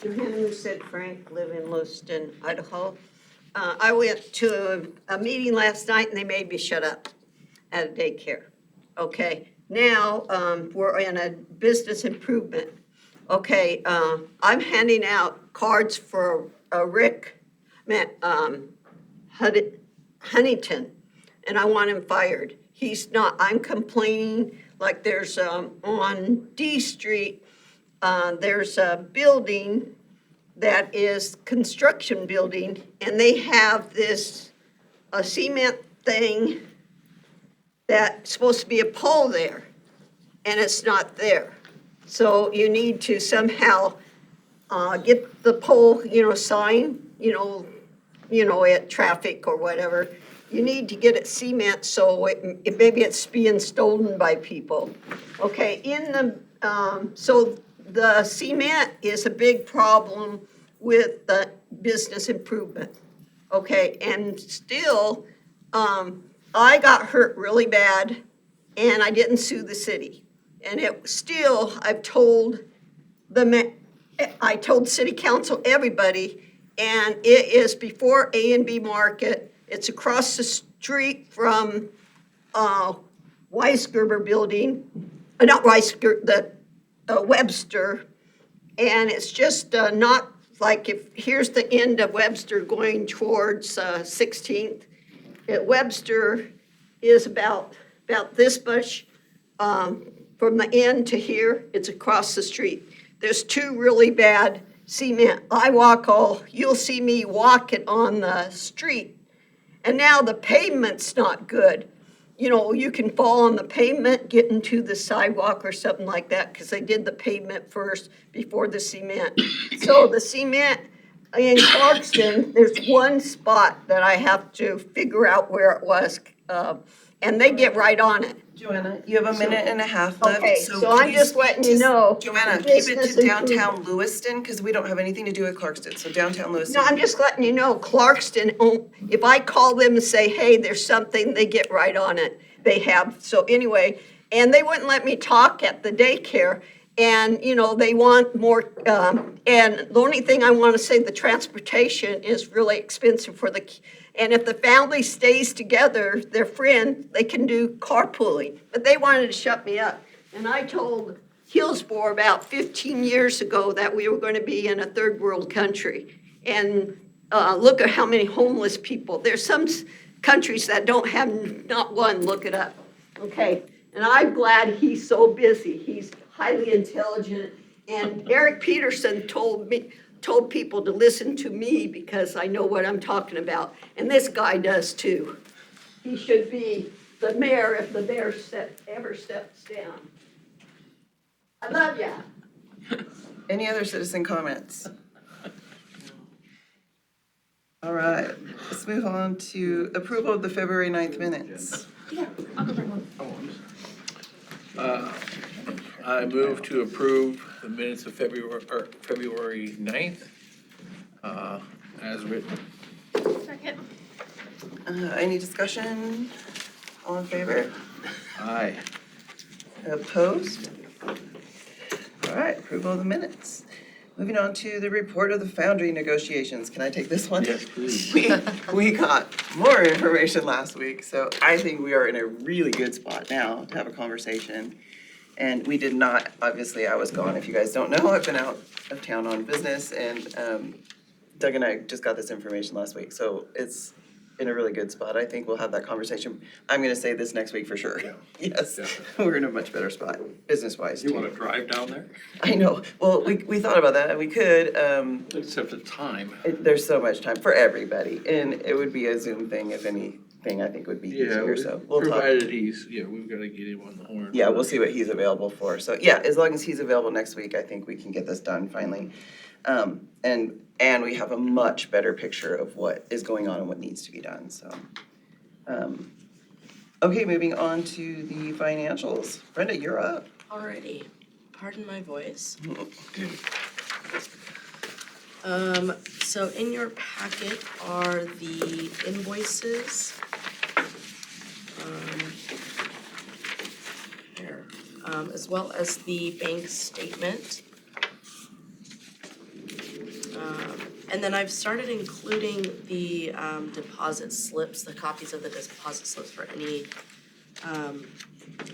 Johanna Musset Frank, live in Lewiston, Idaho. I went to a meeting last night and they made me shut up at a daycare. Okay, now, we're in a business improvement. Okay, I'm handing out cards for, Rick, Huntington, and I want him fired. He's not, I'm complaining, like there's, on D Street, there's a building that is construction building, and they have this, a cement thing that's supposed to be a pole there, and it's not there. So you need to somehow, get the pole, sign, at traffic or whatever. You need to get it cement, so maybe it's being stolen by people. Okay, so the cement is a big problem with the business improvement. Okay, and still, I got hurt really bad and I didn't sue the city. And I told city council, everybody, and it is before A&B Market. It's across the street from, Weisgerber Building, not Weisgerber, the Webster. And it's just, not like here's the end of Webster going towards, 16th. Webster is about this much, from the end to here, it's across the street. There's two really bad cement. You'll see me walking on the street. And now the pavement's not good. You can fall on the pavement, get into the sidewalk or something like that, because they did the pavement first before the cement. So the cement in Clarkston, there's one spot that I have to figure out where it was, and they get right on it. Joanna, you have a minute and a half left. Okay, so I'm just letting you know. Joanna, keep it to downtown Lewiston, because we don't have anything to do with Clarkston, so downtown Lewiston. No, I'm just letting you know, Clarkston, if I call them and say, hey, there's something, they get right on it. They have, so anyway, and they wouldn't let me talk at the daycare. And, they want more, and the only thing I want to say, the transportation is really expensive and if the family stays together, their friend, they can do carpooling. But they wanted to shut me up. And I told Hillsborough about 15 years ago that we were going to be in a third world country. And look at how many homeless people. There's some countries that don't have not one, look it up. Okay, and I'm glad he's so busy. He's highly intelligent. And Eric Peterson told people to listen to me because I know what I'm talking about. And this guy does too. He should be the mayor if the mayor ever steps down. I love ya. Any other citizen comments? All right, let's move on to approval of the February 9th minutes. I move to approve the minutes of February 9th, as written. Second. Any discussion? All in favor? Aye. Opposed? All right, approval of the minutes. Moving on to the report of the Foundry negotiations. Can I take this one? Yes, please. We got more information last week, so I think we are in a really good spot now to have a conversation. And we did not, obviously, I was gone. If you guys don't know, I've been out of town on business, and Doug and I just got this information last week, so it's in a really good spot. I think we'll have that conversation. I'm gonna say this next week for sure. Yeah. Yes, Definitely. we're in a much better spot, business-wise. You too. wanna drive down there? I know. Well, we thought about that, and we could. Except the time. There's so much time for everybody, and it would be a Zoom thing, if anything, I think would be Yeah, easier, so we'll talk. provided we've gotta get him on the horn. Yeah, we'll see what he's available for. So, yeah, as long as he's available next week, I think we can get this done finally. And we have a much better picture of what is going on and what needs to be done, so. Okay, moving on to the financials. Brenda, you're up. Alrighty, pardon my voice. So in your packet are the invoices. Here, as well as the bank statement. And then I've started including the deposit slips, the copies of the deposit slips for any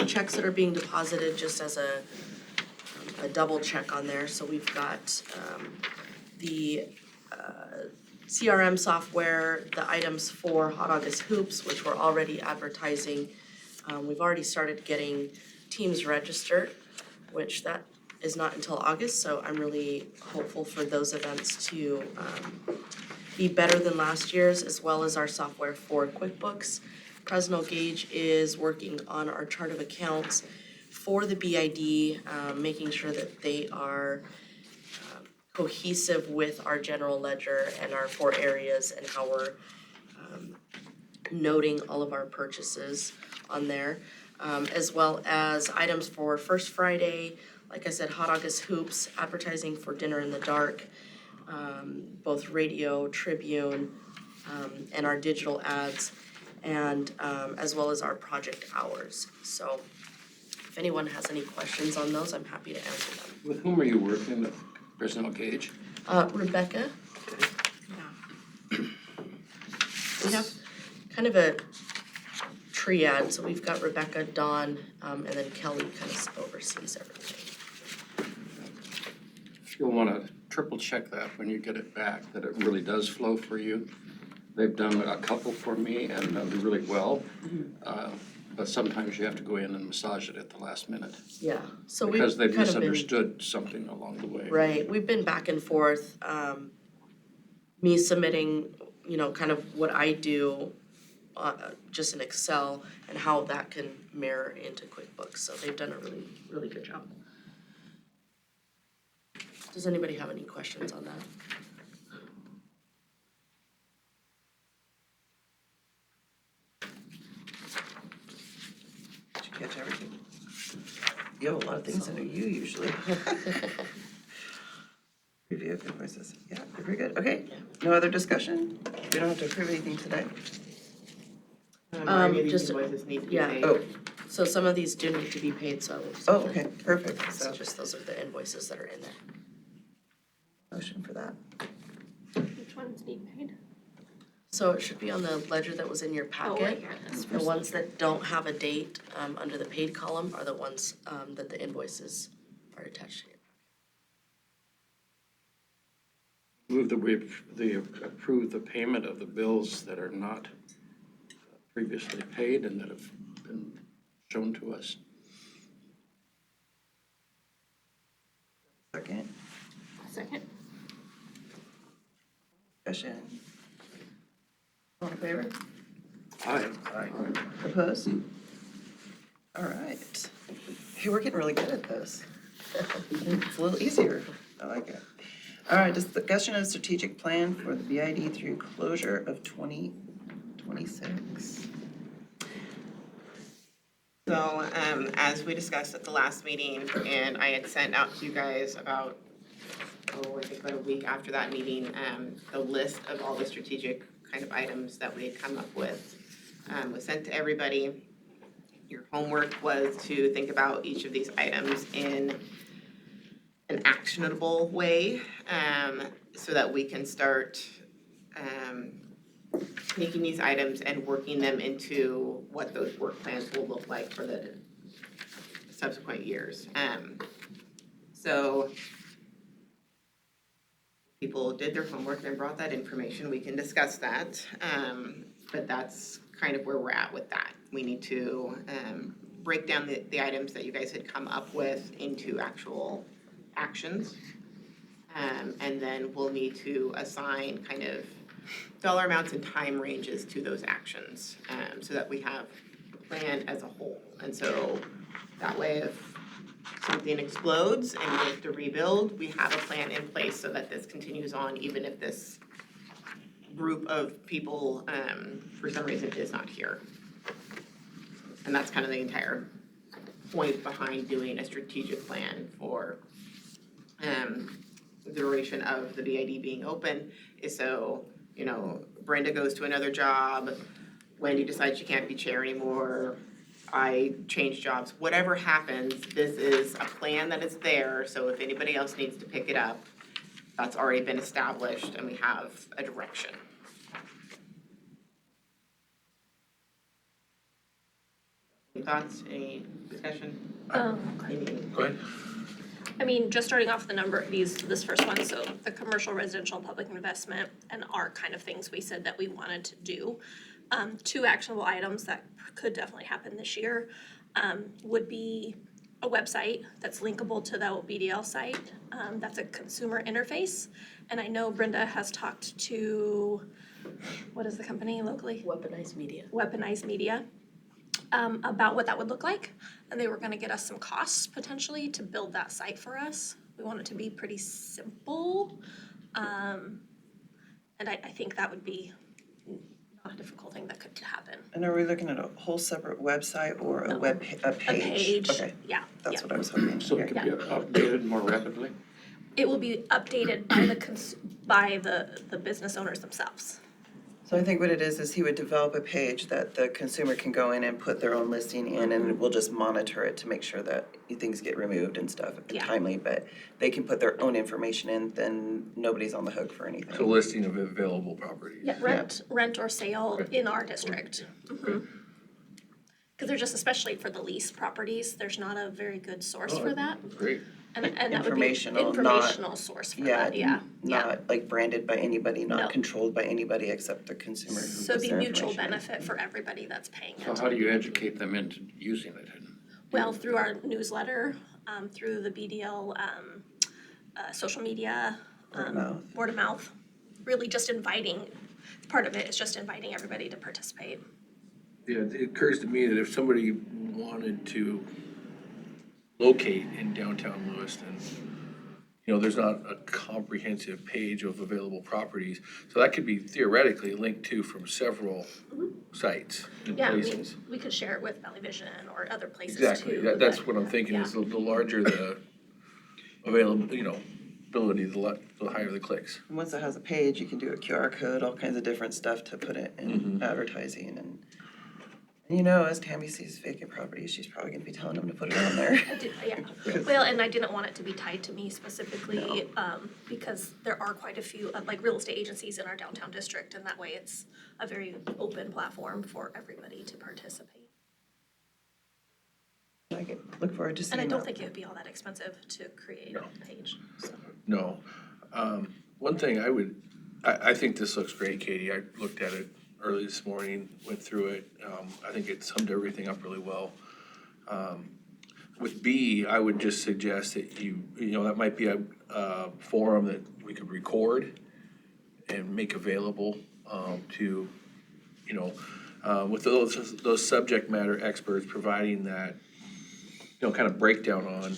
checks that are being deposited, just as a double check on there. So we've got the CRM software, the items for Hot August Hoops, which we're already advertising. We've already started getting teams registered, which that is not until August, so I'm really hopeful for those events to be better than last year's, as well as our software for QuickBooks. President Gage is working on our chart of accounts for the BID, making sure that they are cohesive with our general ledger and our 4 areas and how we're noting all of our purchases on there, as well as items for First Friday, like I said, Hot August Hoops, advertising for Dinner in the Dark, both radio, Tribune, and our digital ads, and as well as our project hours. So if anyone has any questions on those, I'm happy to answer them. With whom are you working with, President Gage? Rebecca? Yeah. We have kind of a triad, so we've got Rebecca, Dawn, and then Kelly kind of oversees everything. You'll want to triple check that when you get it back, that it really does flow for you. They've done a couple for me and do really well. But sometimes you have to go in and massage it at the last minute. Yeah, so we've Because they've kind of been, misunderstood something along the way. right, we've been back and forth, me submitting, kind of what I do, just in Excel, and how that can mirror into QuickBooks, so they've done a really, really good job. Does anybody have any questions on that? Did you catch everything? You have a lot of things under you usually. Review of invoices. Yeah, very good. Okay, no other discussion? We don't have to approve anything today? Just, invoices need to be yeah. paid. Oh, so some of these do need to be paid, so. oh, okay, perfect. So So, just those are the invoices that are in there. motion for that. Which ones need paid? So it should be on the ledger that was in your Oh, right packet. here, that's The ones that don't have a date, under the paid column are the ones, that the invoices are attached to. Move that we approve the payment of the bills that are not previously paid and that have been shown to us. Second, Second. discussion. All in favor? Aye. Aye. Opposed? All right. Hey, we're getting really good at this. It's a little easier. I like it. All right, discussion of strategic plan for the BID through closure of 2026. So, as we discussed at the last meeting, and I had sent out to you guys about, I think about a week after that meeting, the list of all the strategic kind of items that we had come up with, was sent to everybody. Your homework was to think about each of these items in an actionable way, so that we can start, taking these items and working them into what those work plans will look like for the subsequent years. So people did their homework and brought that information, we can discuss that. But that's kind of where we're at with that. We need to break down the items that you guys had come up with into actual actions. And then we'll need to assign kind of dollar amounts and time ranges to those actions, so that we have a plan as a whole. And so that way, if something explodes and we have to rebuild, we have a plan in place so that this continues on, even if this group of people, for some reason, is not here. And that's kind of the entire point behind doing a strategic plan for the duration of the BID being open, is so, Brenda goes to another job, Wendy decides she can't be chair anymore, I change jobs, whatever happens, this is a plan that is there, so if anybody else needs to pick it up, that's already been established and we have a direction. Any thoughts, any discussion? Any- Go ahead. I mean, just starting off the number, this first one, so the commercial, residential, public investment, and our kind of things we said that we wanted to do. Two actionable items that could definitely happen this year, would be a website that's linkable to the BDL site. That's a consumer interface. And I know Brenda has talked to, what is the company locally? Weaponized media. Weaponized Media, about what that would look like. And they were gonna get us some costs potentially to build that site for us. We want it to be pretty simple. And I think that would be not a difficult thing that could happen. And are we looking at a whole separate website or a No. a page? A page, Okay, yeah, that's yeah. what I was hoping. So it could be updated more rapidly? It will be updated by by the business owners themselves. So I think what it is he would develop a page that the consumer can go in and put their own listing in, and we'll just monitor it to make sure that things get removed and stuff Yeah. timely, but they can put their own information in, then nobody's on the hook for anything. So listing of available properties. Yeah, rent or sale in our district. Cause they're just, especially for the lease properties, there's not a very good source for that. Great. And that would be Informational, not- informational source for that, yeah. Not like branded by anybody, No. not controlled by anybody except the consumer who puts So it'd be their mutual information in. benefit for everybody that's paying So it. how do you educate them into using it? Well, through our newsletter, through the BDL, social media, Word of mouth. word of mouth. Really just inviting, part of it is just inviting everybody to participate. Yeah, it occurs to me that if somebody wanted to locate in downtown Lewiston, you know, there's not a comprehensive page of available properties. So that could be theoretically linked to from several sites and Yeah, I mean, places. we could share it with Valley Vision or other places too. Exactly, that's but- what I'm thinking, is yeah. the larger the available, you know, ability, the higher the clicks. And once it has a page, you can do a QR code, all kinds of different stuff to put it in advertising and you know, as Tammy sees vacant properties, she's probably gonna be telling them to put it on there. I did, yeah, well, and I didn't want it to be tied to me specifically, because there are quite a few, like real estate agencies in our downtown district, and that way it's a very open platform for everybody to participate. Like it. Look forward to And seeing I that. don't think it would be all that expensive to create a page, so. No. One thing I think this looks great, Katie. I looked at it early this morning, went through it. I think it summed everything up really well. With B, I would just suggest that you know, that might be a forum that we could record and make available to, you know, with those subject matter experts providing that, you know, kind of breakdown on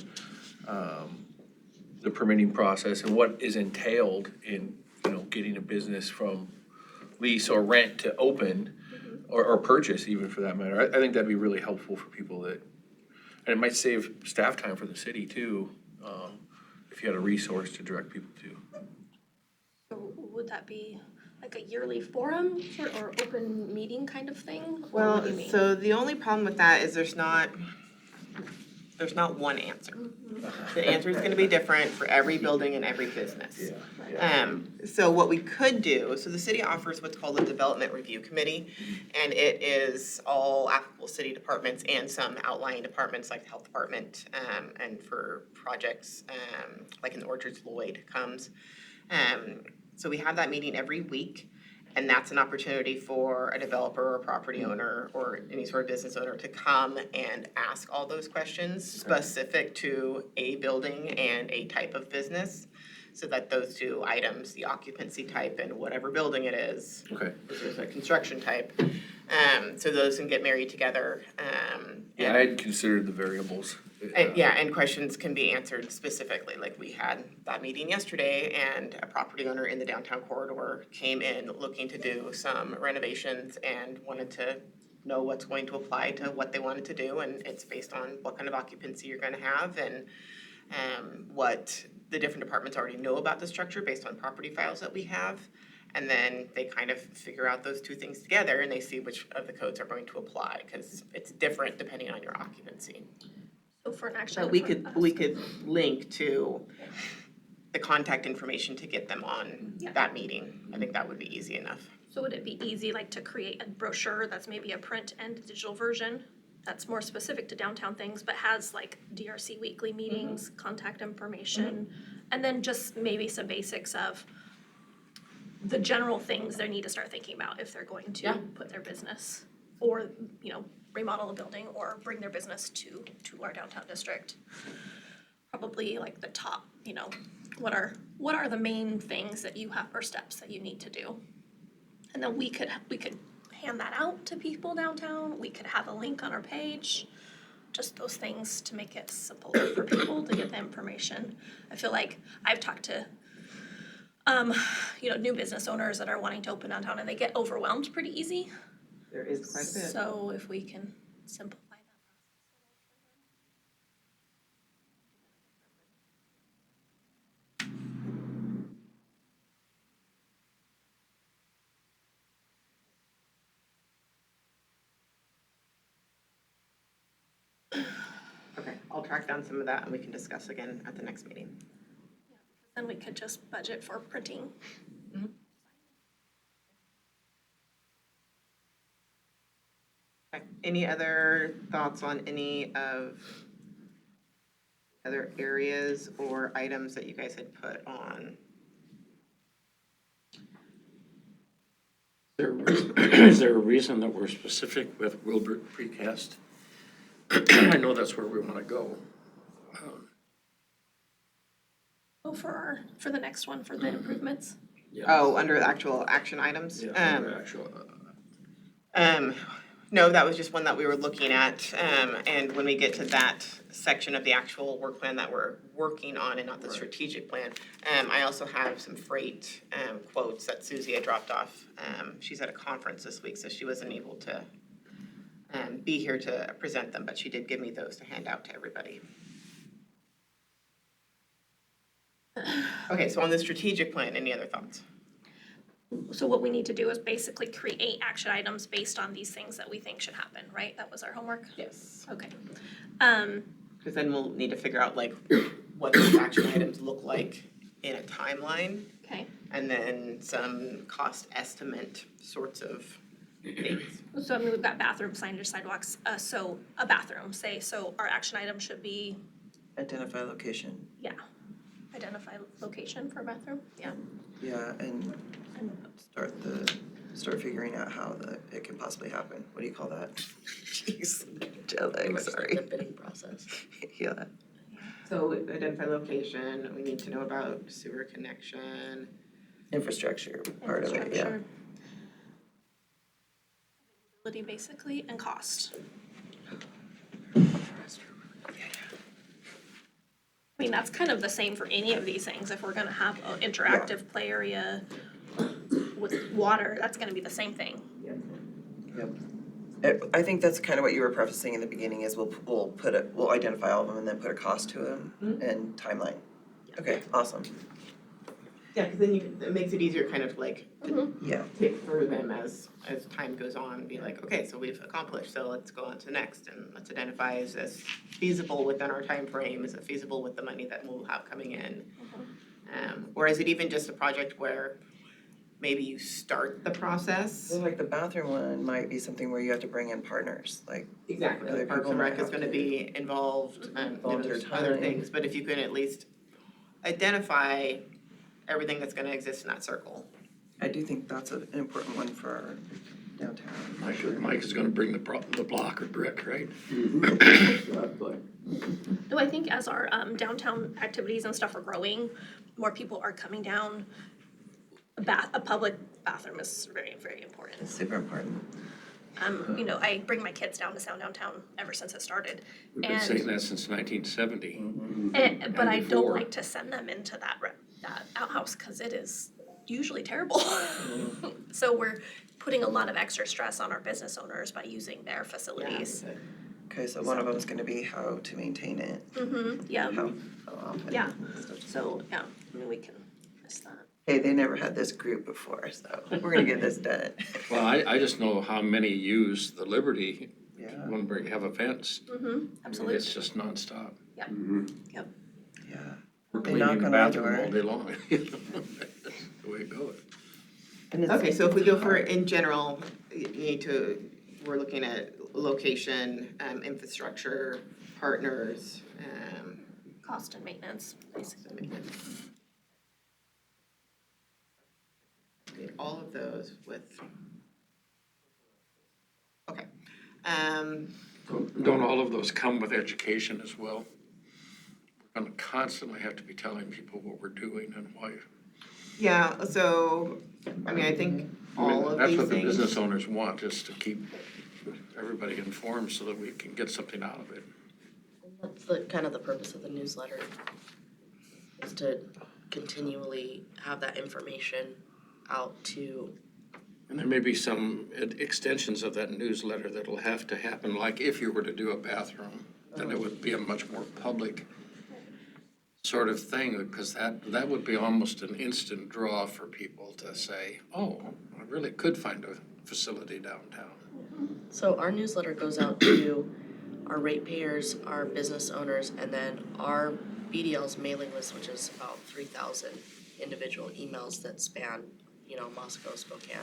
the permitting process and what is entailed in, you know, getting a business from lease or rent to open or purchase even for that matter. I think that'd be really helpful for people that, and it might save staff time for the city too, if you had a resource to direct people to. So would that be like a yearly forum or open meeting kind of thing? Or what Well, do you mean? so the only problem with that is there's not one answer. The answer is gonna be different for every building and every business. So what we could do, so the city offers what's called a development review committee, and it is all applicable city departments and some outlying departments like the health department, and for projects, like in the Orchards, Lloyd comes. So we have that meeting every week. And that's an opportunity for a developer or a property owner or any sort of business owner to come and ask all those questions specific to a building and a type of business. So that those two items, the occupancy type and whatever building it is, Okay. which is a construction type, so those can get married together. Yeah, I had considered the variables. And questions can be answered specifically, like we had that meeting yesterday and a property owner in the downtown corridor came in looking to do some renovations and wanted to know what's going to apply to what they wanted to do, and it's based on what kind of occupancy you're gonna have and what the different departments already know about the structure based on property files that we have. And then they kind of figure out those two things together and they see which of the codes are going to apply, cause it's different depending on your occupancy. So for an actual. So we could link to the contact information to get them on Yeah. that meeting. I think that would be easy enough. So would it be easy, like, to create a brochure that's maybe a print and digital version? That's more specific to downtown things, but has like DRC weekly meetings, contact information, and then just maybe some basics of the general things they need to start thinking about if they're going to Yeah. put their business or, you know, remodel a building or bring their business to our downtown district. Probably like the top, you know, what are the main things that you have or steps that you need to do? And then we could hand that out to people downtown. We could have a link on our page. Just those things to make it simple for people to get the information. I feel like I've talked to you know, new business owners that are wanting to open downtown and they get overwhelmed pretty easy. There is quite a bit. So if we can simplify that Okay, I'll track down some of that and we can discuss again at the next meeting. then we could just budget for printing. Okay. Any other thoughts on any of other areas or items that you guys had put on? Is there a reason that we're specific with Wilbert Precast? I know that's where we wanna go. Oh, for the next one, for the improvements. Yeah. Oh, under the actual action items? Yeah, under actual, No, that was just one that we were looking at, and when we get to that section of the actual work plan that we're working on and not the strategic plan, I also have some freight, quotes that Susie had dropped off. She's at a conference this week, so she wasn't able to, be here to present them, but she did give me those to hand out to everybody. Okay, so on the strategic plan, any other thoughts? So what we need to do is basically create action items based on these things that we think should happen, right? That was our homework? Yes. Okay. Because then we'll need to figure out like what those action items look like in a timeline, Okay. and then some cost estimate sorts of things. So I mean, we've got bathroom signage, sidewalks, so a bathroom, say, so our action item should be, Identify location, yeah, identify location for a bathroom, yeah. yeah, and start figuring out how it can possibly happen. What do you call that? Jeez, jet lag, sorry. The bidding process. Yeah, So identify location, we need to know about sewer connection. infrastructure part of it, yeah. Infrastructure. Ability basically, and cost. I mean, that's kind of the same for any of these things, if we're gonna have an interactive play area with water, that's gonna be the same thing. Yep. I think that's kind of what you were prefacing in the beginning is we'll identify all of them and then put a cost to them and timeline. Okay, awesome. Yeah, because then it makes it easier kind of like to Yeah, tick through them as time goes on and be like, okay, so we've accomplished, so let's go on to next and let's identify is this feasible within our time frame? Is it feasible with the money that we'll have coming in? Or is it even just a project where maybe you start the process? so like the bathroom one might be something where you have to bring in partners, like, Exactly, Other like Parks people and might Rec is have gonna to be involved, volunteer there's other time. things, but if you can at least identify everything that's gonna exist in that circle. I do think that's an important one for our downtown. Mike is gonna bring the block or brick, right? No, I think as our downtown activities and stuff are growing, more people are coming down. A public bathroom is very, very important. It's super important. You know, I bring my kids down to Sound Downtown ever since it started. We've been saying that since 1970. But I don't before. like to send them into that outhouse, cause it is usually terrible. So we're putting a lot of extra stress on our business owners by using their facilities. Okay, so one of them is gonna be how to maintain it, Yeah, how often. yeah, so, yeah, I mean, we can miss that. Hey, they never had this group before, so we're gonna get this done. Well, I just know how many use the Liberty Yeah, when we have events. Absolutely, It's just nonstop. yep. yeah. We're They knock cleaning the on our bathroom door. all day long. That's the way it goes. And it's- Okay, so if we go for, it's hard. in general, you need to, we're looking at location, infrastructure, partners, Cost and maintenance, basically. all of those with. Okay, Don't all of those come with education as well? We're gonna constantly have to be telling people what we're doing and why. yeah, so, I mean, I think I mean, all of that's these what the things. business owners want, is to keep everybody informed so that we can get something out of it. That's the, kind of the purpose of the newsletter, is to continually have that information out to, And there may be some extensions of that newsletter that'll have to happen, like if you were to do a bathroom, then it would be a much more public sort of thing, because that would be almost an instant draw for people to say, oh, I really could find a facility downtown. so our newsletter goes out to our ratepayers, our business owners, and then our BDL's mailing list, which is about 3,000 individual emails that span, Moscow, Spokane,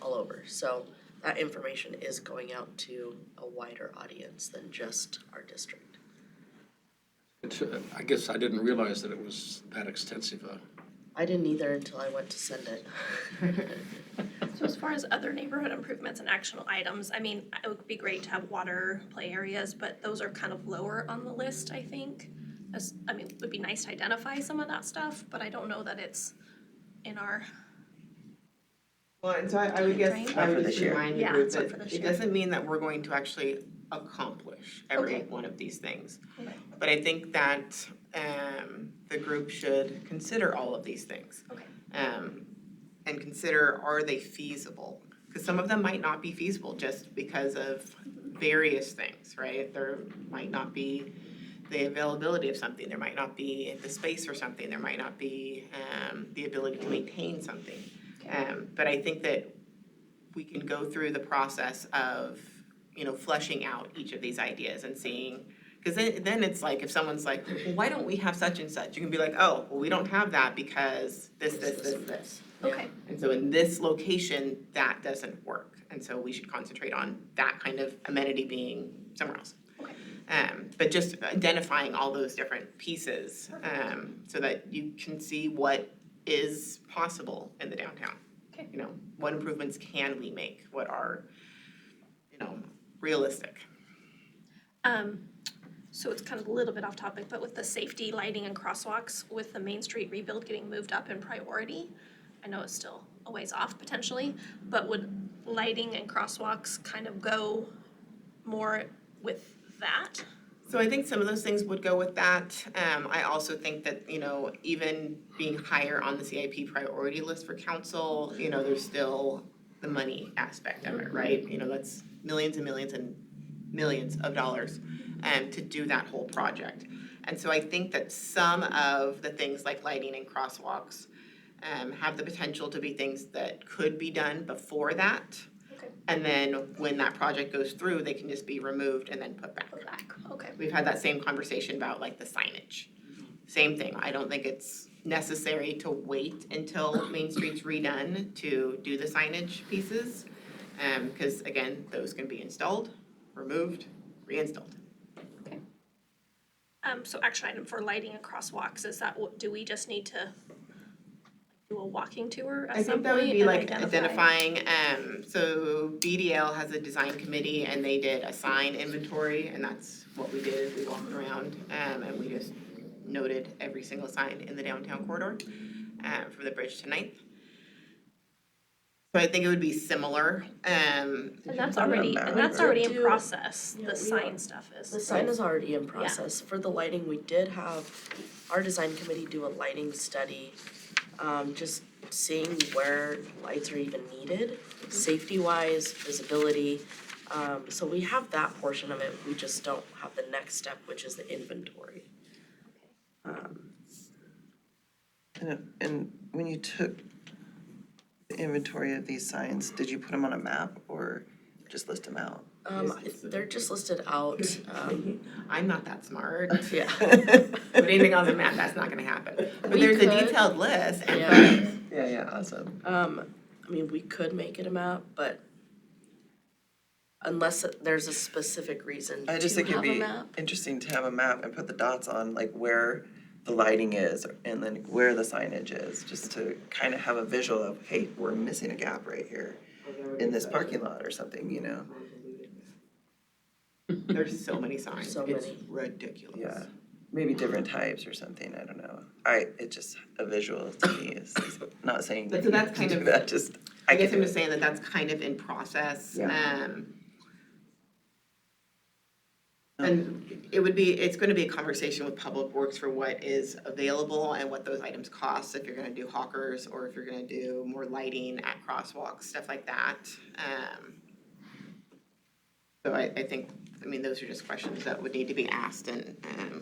all over. So that information is going out to a wider audience than just our district. It's, I guess I didn't realize that it was that extensive. I didn't either until I went to send it. So as far as other neighborhood improvements and actionable items, I mean, it would be great to have water play areas, but those are kind of lower on the list, I think. It would be nice to identify some of that stuff, but I don't know that it's in our, Well, and so I would guess, Right? I Not for would this just year. remind the Yeah, group it's not that for this it year. doesn't mean that we're going to actually accomplish every Okay. one of these things. Okay. But I think that, the group should consider all of these things. Okay. And consider, are they feasible? Because some of them might not be feasible just because of various things, right? There might not be the availability of something, there might not be the space for something, there might not be, the ability to maintain something. But I think that we can go through the process of, fleshing out each of these ideas and seeing, because then it's like, if someone's like, well, why don't we have such and such? You can be like, oh, well, we don't have that because this. Okay. And so in this location, that doesn't work. And so we should concentrate on that kind of amenity being somewhere else. Okay. But just identifying all those different pieces, so that you can see what is possible in the downtown. Okay. What improvements can we make? What are, realistic? So it's kind of a little bit off topic, but with the safety, lighting and crosswalks, with the Main Street rebuild getting moved up in priority, I know it's still a ways off potentially, but would lighting and crosswalks kind of go more with that? So I think some of those things would go with that. I also think that, even being higher on the CIP priority list for council, there's still the money aspect of it, right? That's millions and millions and millions of dollars to do that whole project. And so I think that some of the things like lighting and crosswalks have the potential to be things that could be done before that. Okay. And then when that project goes through, they can just be removed and then put back. Put back, okay. We've had that same conversation about like the signage. Same thing, I don't think it's necessary to wait until Main Street's redone to do the signage pieces. Because again, those can be installed, removed, reinstalled. So action item for lighting and crosswalks, is that what, do we just need to do a walking tour I at some think that would point be and like identify? identifying, so BDL has a design committee and they did a sign inventory and that's what we did, we walked around, and we just noted every single sign in the downtown corridor, from the bridge to Ninth. So I think it would be similar, And that's put it on already, map? and that's already in Do- process, Yeah, the we sign are. stuff is. The sign is already in process. For the lighting, we did have our design committee do a lighting study, just seeing where lights are even needed, safety-wise, visibility. So we have that portion of it, we just don't have the next step, which is the inventory. And when you took the inventory of these signs, did you put them on a map or just list them out? They're just listed out, I'm not that smart. yeah. Put anything on the map, that's not gonna happen. But We there's a could. detailed list and Yeah. photos. Yeah, awesome. I mean, we could make it a map, but unless there's a specific reason to I just think it'd have a be map. interesting to have a map and put the dots on like where the lighting is and then where the signage is, just to kind of have a visual of, hey, we're missing a gap right here in this parking lot or something, you know? There's so many signs, So it's many. ridiculous. Yeah, maybe different types or something, I don't know. It just, a visual to me is not saying But that so you that's have to kind do of- that, just, I I guess can I'm do just it. saying that that's kind of in process. Yeah. And it's gonna be a conversation with Public Works for what is available and what those items cost, if you're gonna do hawkers or if you're gonna do more lighting at crosswalks, stuff like that. So I think, those are just questions that would need to be asked and,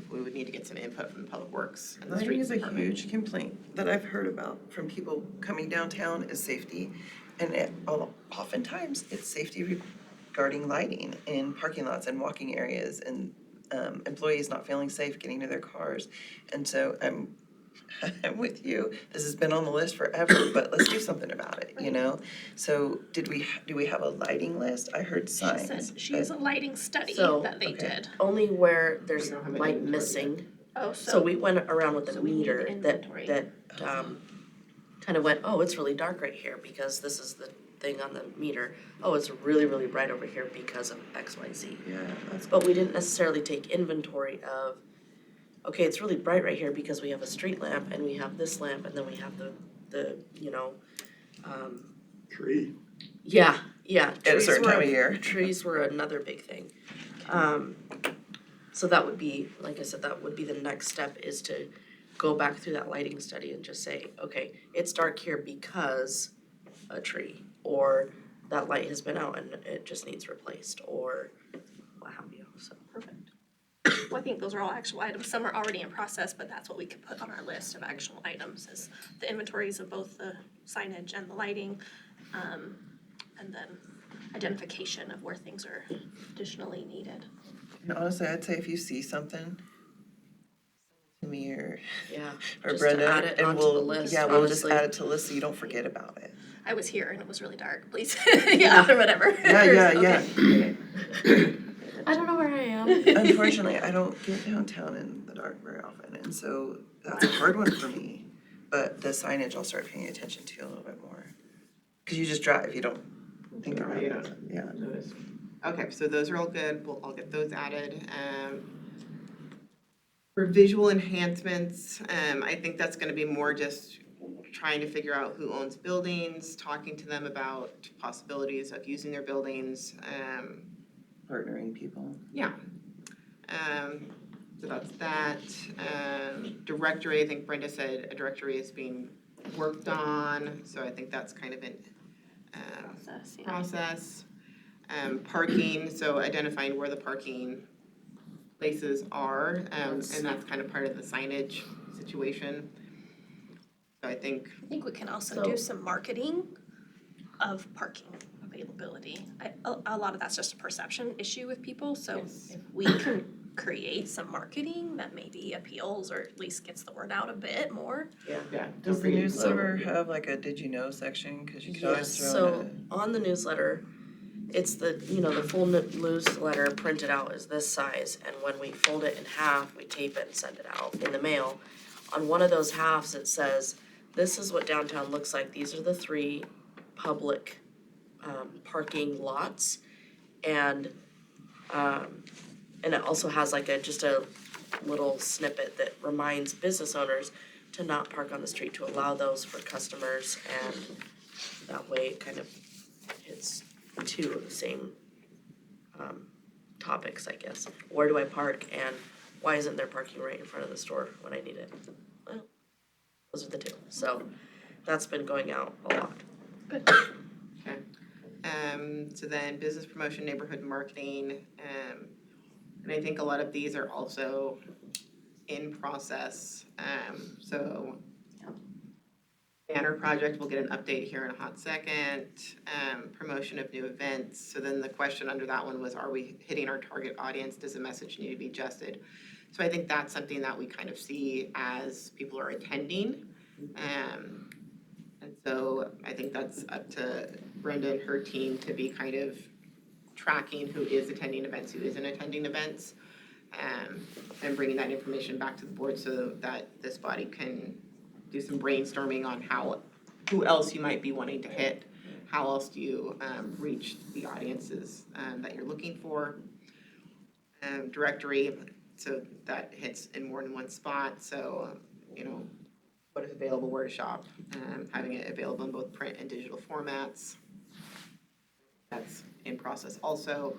we would need to get some input from Public Works and the Lighting streets is a department. huge complaint that I've heard about from people coming downtown is safety. And oftentimes it's safety regarding lighting in parking lots and walking areas and employees not feeling safe getting to their cars. And so I'm with you. This has been on the list forever, but let's do something about it, you know? So do we have a lighting list? I heard She signs. said she has a lighting study So, that they okay. did. Only where there's We don't have an light inventory missing. Oh, So we went around with so the we need meter inventory. that kind of went, oh, it's really dark right here because this is the thing on the meter. Oh, it's really, really bright over here because of X, Y, Z. Yeah, that's But we didn't necessarily take inventory of, okay, it's really bright right here because we have a street lamp and we have this lamp and then we have the Tree. yeah. At a trees certain were- time of year. Trees were another big thing. So that would be, like I said, that would be the next step is to go back through that lighting study and just say, okay, it's dark here because a tree, or that light has been out and it just needs replaced, or what have you, so. Perfect. Well, I think those are all actual items. Some are already in process, but that's what we could put on our list of actual items is the inventories of both the signage and the lighting. And then identification of where things are additionally needed. And honestly, I'd say if you see something, to me or Yeah, or just to Brenda, add it and onto we'll the list, yeah, we'll just honestly. add it to the list so you don't forget about it. I was here and it was really dark, please, yeah, or whatever. Yeah. I don't know where I am. Unfortunately, I don't get downtown in the dark very often, and so that's a hard one for me. But the signage I'll start paying attention to a little bit more. Cause you just drive, you don't think about it. Yeah. Okay, so those are all good, I'll get those added. For visual enhancements, I think that's gonna be more just trying to figure out who owns buildings, talking to them about possibilities of using their buildings, Partnering people. yeah. So that's that. Directory, I think Brenda said a directory is being worked on, so I think that's kind of in Process, yeah. process. Parking, so identifying where the parking places are, and that's kind of part of the signage situation. So I think, I think we can also So- do some marketing of parking availability. A lot of that's just a perception issue with people, so Yes. if we can create some marketing that maybe appeals or at least gets the word out a bit more. yeah. Does the newsletter have like a did you know section? Cause you could always Yes, throw in so on the newsletter, it's the full newsletter printed out is this size, and when we fold it in half, we tape it and send it out in the mail. On one of those halves, it says, this is what downtown looks like, these are the 3 public parking lots. And it also has like just a little snippet that reminds business owners to not park on the street, to allow those for customers, and that way it kind of hits 2 of the same topics, I guess. Where do I park and why isn't there parking right in front of the store when I need it? Well, those are the 2. So that's been going out a lot. Okay. So then business promotion, neighborhood marketing, and I think a lot of these are also in process, so Banner project, we'll get an update here in a hot second. Promotion of new events. So then the question under that one was, are we hitting our target audience? Does the message need to be adjusted? So I think that's something that we kind of see as people are attending. And so I think that's up to Brenda and her team to be kind of tracking who is attending events, who isn't attending events, and bringing that information back to the board so that this body can do some brainstorming on who else you might be wanting to hit, how else do you reach the audiences that you're looking for. Directory, so that hits in more than one spot, so, what is available, where to shop, having it available in both print and digital formats. That's in process also.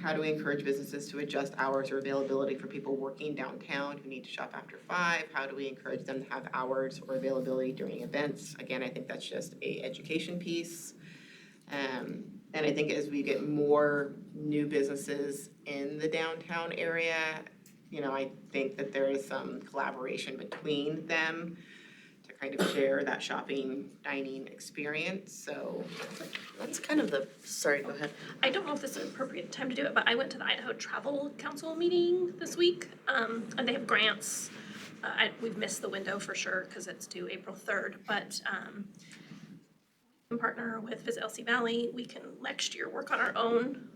How do we encourage businesses to adjust hours or availability for people working downtown who need to shop after 5? How do we encourage them to have hours or availability during events? Again, I think that's just a education piece. And I think as we get more new businesses in the downtown area, I think that there is some collaboration between them to kind of share that shopping, dining experience, so. That's kind of sorry, go ahead. I don't know if this is an appropriate time to do it, but I went to the Idaho Travel Council meeting this week, and they have grants. We've missed the window for sure, cause it's due April 3rd, but, we can partner with Visit LC Valley, we can next year work on our own.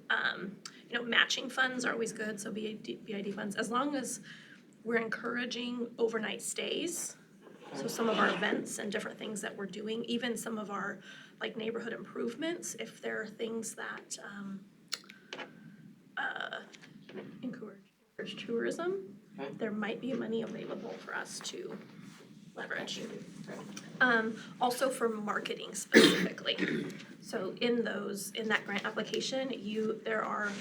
Matching funds are always good, so BID funds, as long as we're encouraging overnight stays. So some of our events and different things that we're doing, even some of our like neighborhood improvements, if there are things that encourage tourism, there might be money available for us to leverage. Also for marketing specifically. So in that grant application, there are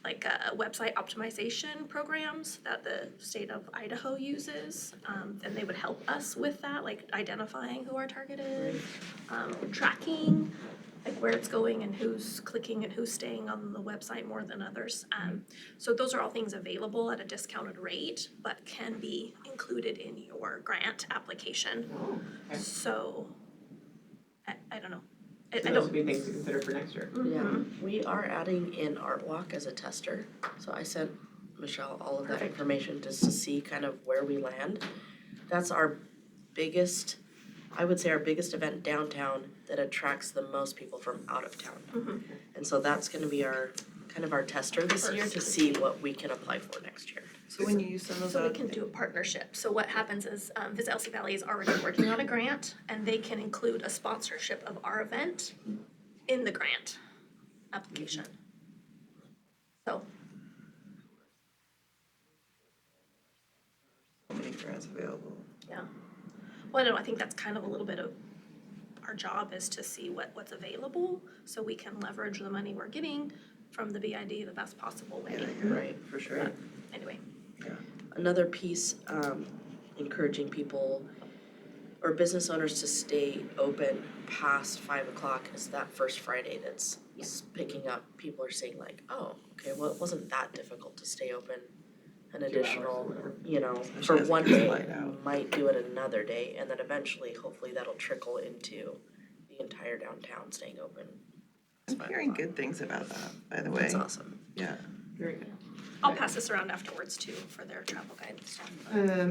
like website optimization programs that the state of Idaho uses, and they would help us with that, like identifying who our target is, tracking like where it's going and who's clicking and who's staying on the website more than others. So those are all things available at a discounted rate, but can be included in your grant application. So, I don't know. I So those would be things to consider for next year. Yeah, we are adding in Art Walk as a tester, so I sent Michelle all of that information just to see kind of where we land. That's our biggest, I would say our biggest event downtown that attracts the most people from out of town. And so that's gonna be our tester this year to see what we can apply for next year. So when you use some of So we the, can do a partnership. So what happens is, Visit LC Valley is already working on a grant, and they can include a sponsorship of our event in the grant application. So, so many grants available. yeah. Well, I don't know, I think that's kind of a little bit of our job is to see what's available, so we can leverage the money we're getting from the BID the best possible way. Right. For sure. Anyway, Another piece, encouraging people or business owners to stay open past 5 o'clock is that first Friday that's picking up. People are saying like, oh, okay, well, it wasn't that difficult to stay open an additional, for as it one gets day, light out. might do it another day, and then eventually, hopefully that'll trickle into the entire downtown staying open. I'm hearing good things about that, by the way. That's awesome. Yeah. Very good. I'll pass this around afterwards too for their travel guidance.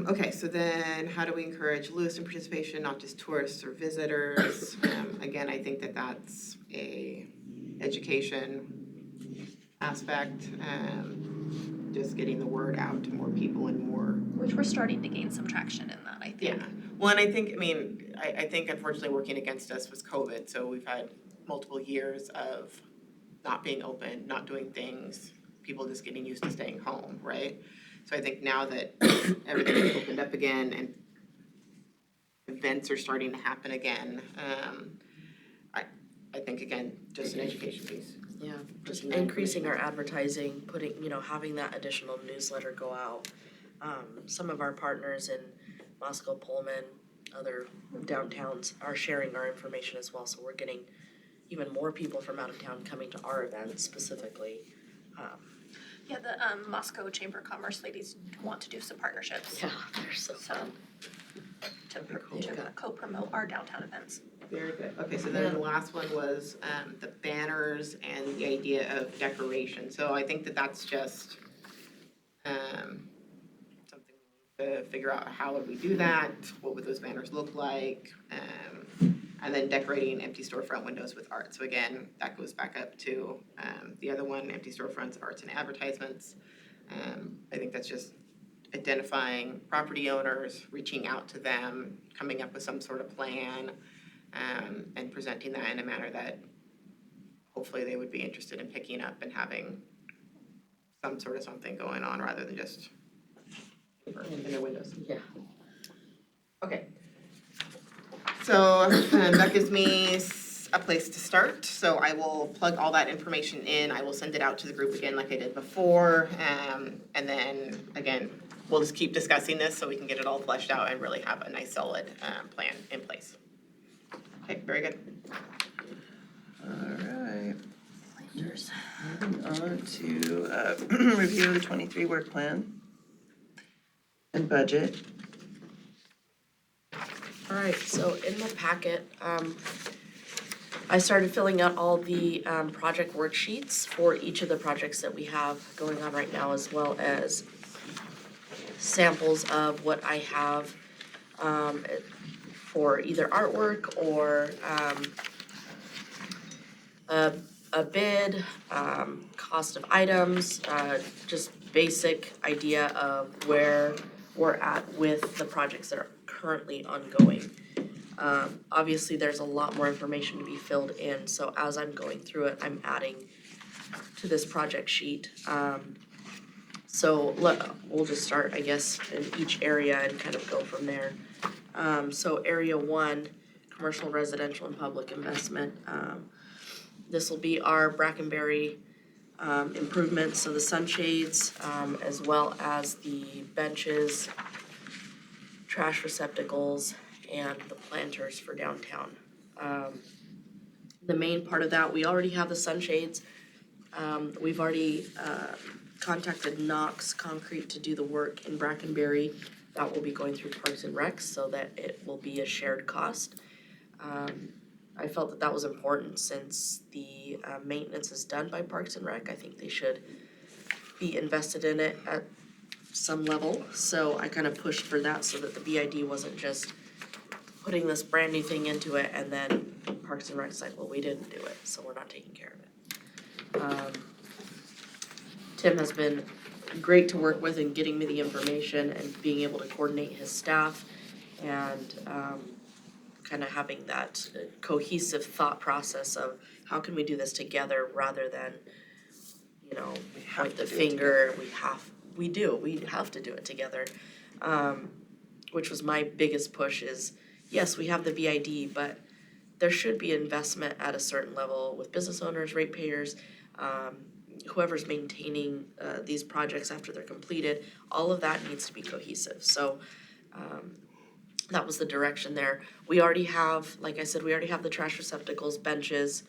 Okay, so then how do we encourage Lewiston participation, not just tourists or visitors? Again, I think that that's a education aspect, just getting the word out to more people and more. Which we're starting to gain some traction in that, I think. Yeah, well, and I think unfortunately working against us was COVID, so we've had multiple years of not being open, not doing things, people just getting used to staying home, right? So I think now that everything is opened up again and events are starting to happen again, I think again, just an education piece. Yeah, just increasing our advertising, putting, having that additional newsletter go out. Some of our partners in Moscow, Pullman, other downtowns are sharing our information as well, so we're getting even more people from out of town coming to our events specifically. Yeah, the Moscow Chamber of Commerce ladies want to do some partnerships. Yeah, they're so So, fun. to co-promote our downtown events. Very good. Okay, so then the last one was the banners and the idea of decoration. So I think that that's just something we need to figure out, how would we do that? What would those banners look like? And then decorating empty storefront windows with art. So again, that goes back up to the other one, empty storefronts, arts and advertisements. I think that's just identifying property owners, reaching out to them, coming up with some sort of plan, and presenting that in a manner that hopefully they would be interested in picking up and having some sort of something going on rather than just paper in their windows. Yeah. Okay. So that gives me a place to start. So I will plug all that information in. I will send it out to the group again like I did before. And then again, we'll just keep discussing this so we can get it all fleshed out and really have a nice solid plan in place. Okay, very good. Alright. Moving on to review of the 23 work plan and budget. All right, so in the packet, I started filling out all the project worksheets for each of the projects that we have going on right now, as well as samples of what I have for either artwork or a bid, cost of items, just basic idea of where we're at with the projects that are currently ongoing. Obviously, there's a lot more information to be filled in, so as I'm going through it, I'm adding to this project sheet. So we'll just start, I guess, in each area and kind of go from there. So area 1, commercial, residential, and public investment. This will be our Brackenberry improvements, so the sunshades, as well as the benches, trash receptacles, and the planters for downtown. The main part of that, we already have the sunshades. We've already contacted Knox Concrete to do the work in Brackenberry. That will be going through Parks and Recs so that it will be a shared cost. I felt that that was important since the maintenance is done by Parks and Rec. I think they should be invested in it at some level. So I kind of pushed for that so that the BID wasn't just putting this brand new thing into it and then Parks and Rec's like, well, we didn't do it, so we're not taking care of it. Tim has been great to work with in getting me the information and being able to coordinate his staff and kind of having that cohesive thought process of how can we do this together rather than, point the finger, we have to do it together. Which was my biggest push is, yes, we have the BID, but there should be investment at a certain level with business owners, ratepayers, whoever's maintaining these projects after they're completed. All of that needs to be cohesive. So that was the direction there. We already have, like I said, the trash receptacles, benches,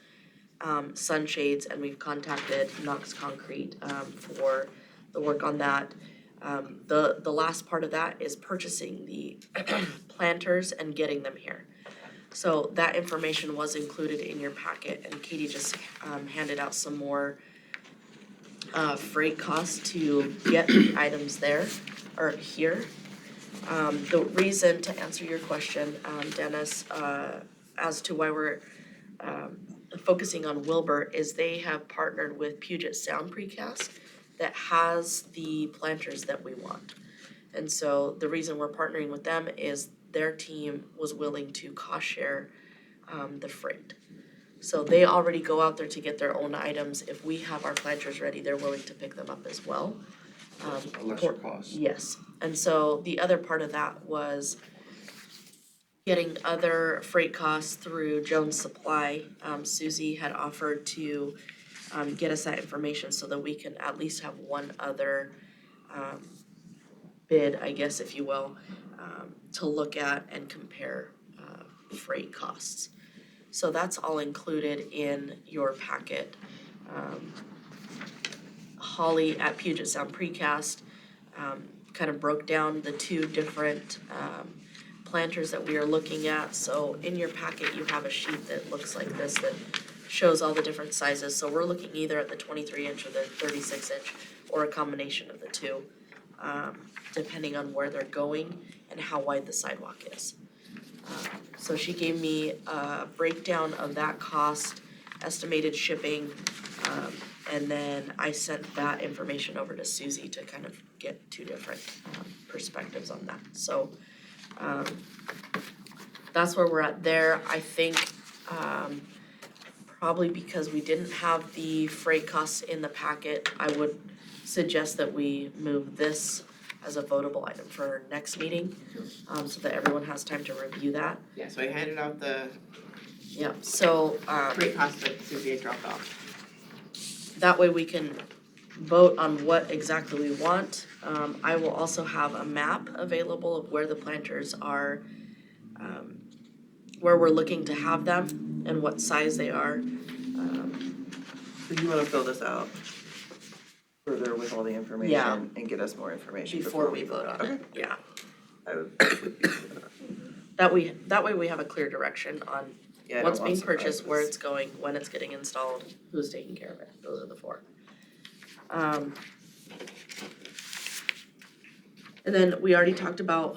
sunshades, and we've contacted Knox Concrete for the work on that. The last part of that is purchasing the planters and getting them here. So that information was included in your packet, and Katie just handed out some more freight costs to get the items there, or here. The reason, to answer your question, Dennis, as to why we're focusing on Wilbur is they have partnered with Puget Sound Precast that has the planters that we want. And so the reason we're partnering with them is their team was willing to cost share the freight. So they already go out there to get their own items. If we have our planters ready, they're willing to pick them up as well. A lesser cost. Yes, and so the other part of that was getting other freight costs through Jones Supply. Susie had offered to get us that information so that we can at least have one other bid, I guess, if you will, to look at and compare freight costs. So that's all included in your packet. Holly at Puget Sound Precast kind of broke down the two different planters that we are looking at. So in your packet, you have a sheet that looks like this that shows all the different sizes. So we're looking either at the 23-inch or the 36-inch or a combination of the two, depending on where they're going and how wide the sidewalk is. So she gave me a breakdown of that cost, estimated shipping, and then I sent that information over to Susie to kind of get two different perspectives on that. So that's where we're at there. I think probably because we didn't have the freight costs in the packet, I would suggest that we move this as a votable item for our next meeting, so that everyone has time to review that. Yeah, so I handed out the Yeah, so freight costs that Suzie had dropped off. that way we can vote on what exactly we want. I will also have a map available of where the planters are, where we're looking to have them and what size they are. So you wanna fill this out further with all the information Yeah. and get us more information Before we vote on it, yeah. I would, That way we have a clear direction on yeah, I don't what's want being purchased, where surprises. it's going, when it's getting installed, who's taking care of it. Those are the four. And then we already talked about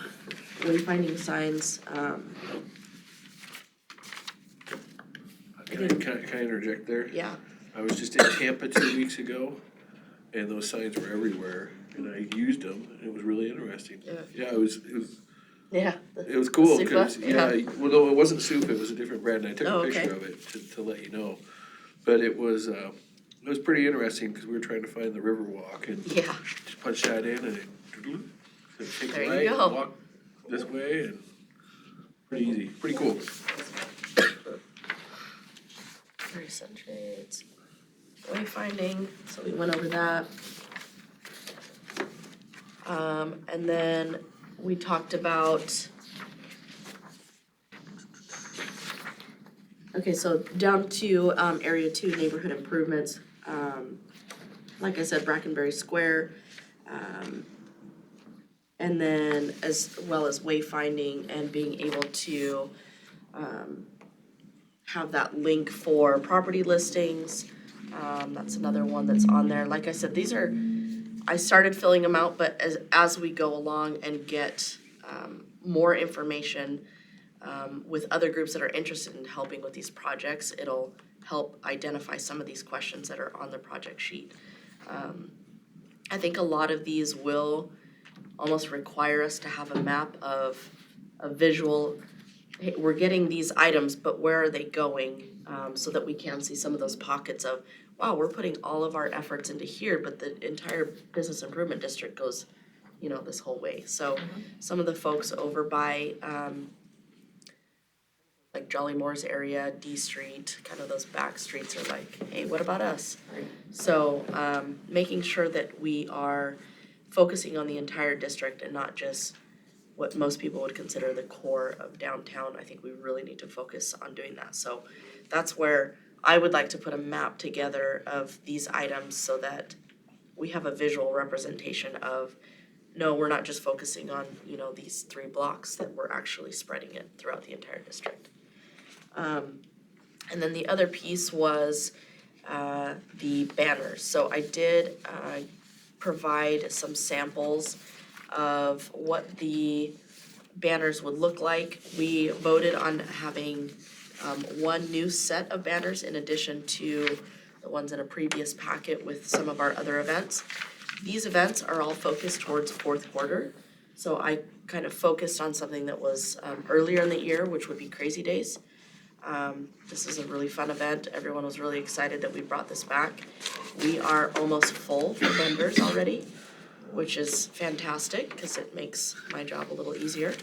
wayfinding signs. Can I interject there? Yeah, I was just in Tampa 2 weeks ago, and those signs were everywhere, and I used them, and it was really interesting. Yeah. Yeah, it was yeah. cool, Supa? cause, yeah, well, no, it wasn't soup, it was a different brand, and I took Oh, a okay. picture of it to let you know. But it was pretty interesting, cause we were trying to find the river walk, and Yeah, just punch that in, and it, so take There a you right, go. and walk this way, and pretty easy, pretty cool. percentages, wayfinding, so we went over that. And then we talked about. Okay, so down to area 2 neighborhood improvements. Like I said, Brackenberry Square. And then as well as wayfinding and being able to have that link for property listings. That's another one that's on there. Like I said, these are, I started filling them out, but as we go along and get more information with other groups that are interested in helping with these projects, it'll help identify some of these questions that are on the project sheet. I think a lot of these will almost require us to have a map of a visual, hey, we're getting these items, but where are they going? So that we can see some of those pockets of, wow, we're putting all of our efforts into here, but the entire business improvement district goes, this whole way. So some of the folks over by, like Jolly Moore's area, D Street, kind of those back streets are like, hey, what about us? So making sure that we are focusing on the entire district and not just what most people would consider the core of downtown. I think we really need to focus on doing that. So that's where I would like to put a map together of these items so that we have a visual representation of, no, we're not just focusing on, these 3 blocks, that we're actually spreading it throughout the entire district. And then the other piece was the banners. So I did provide some samples of what the banners would look like. We voted on having one new set of banners in addition to the ones in a previous packet with some of our other events. These events are all focused towards fourth quarter. So I kind of focused on something that was earlier in the year, which would be Crazy Days. This is a really fun event. Everyone was really excited that we brought this back. We are almost full for vendors already, which is fantastic because it makes my job a little easier.